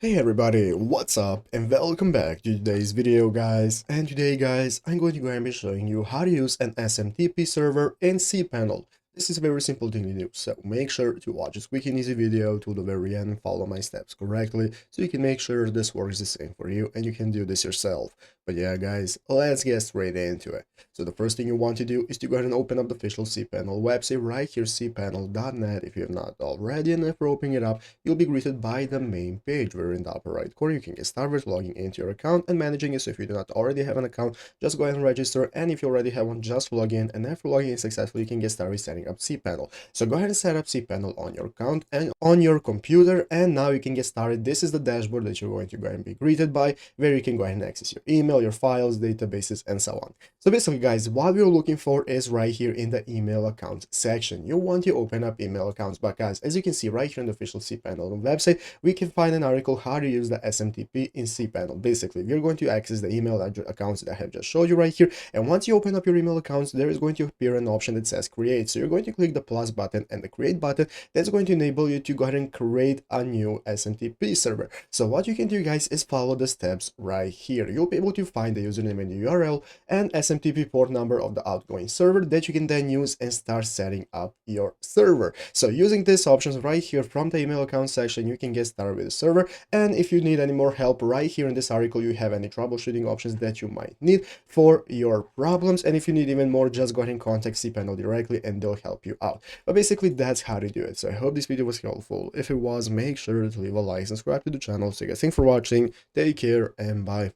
Hey everybody, what's up and welcome back to today's video guys. And today guys, I'm going to go and be showing you how to use an SMTP server in cPanel. This is a very simple thing to do, so make sure to watch this quick and easy video to the very end and follow my steps correctly so you can make sure this works the same for you and you can do this yourself. But yeah guys, let's get straight into it. So the first thing you want to do is to go ahead and open up the official cPanel website right here, cPanel.net if you have not already, and after opening it up, you'll be greeted by the main page where in the upper right corner you can get started with logging into your account and managing it. So if you do not already have an account, just go ahead and register, and if you already have one, just log in, and after logging in successfully you can get started setting up cPanel. So go ahead and set up cPanel on your account and on your computer, and now you can get started. This is the dashboard that you're going to go ahead and be greeted by, where you can go ahead and access your email, your files, databases, and so on. So basically guys, what we're looking for is right here in the email account section. You want to open up email accounts, but guys, as you can see right here on the official cPanel website, we can find an article how to use the SMTP in cPanel. Basically, we're going to access the email accounts that I have just showed you right here, and once you open up your email accounts, there is going to appear an option that says create. So you're going to click the plus button and the create button. That's going to enable you to go ahead and create a new SMTP server. So what you can do guys is follow the steps right here. You'll be able to find the username and the URL and SMTP port number of the outgoing server that you can then use and start setting up your server. So using these options right here from the email account section, you can get started with the server. And if you need any more help right here in this article, you have any troubleshooting options that you might need for your problems. And if you need even more, just go ahead and contact cPanel directly and they'll help you out. But basically that's how to do it. So I hope this video was helpful. If it was, make sure to leave a like, subscribe to the channel. So guys, thanks for watching, take care, and bye.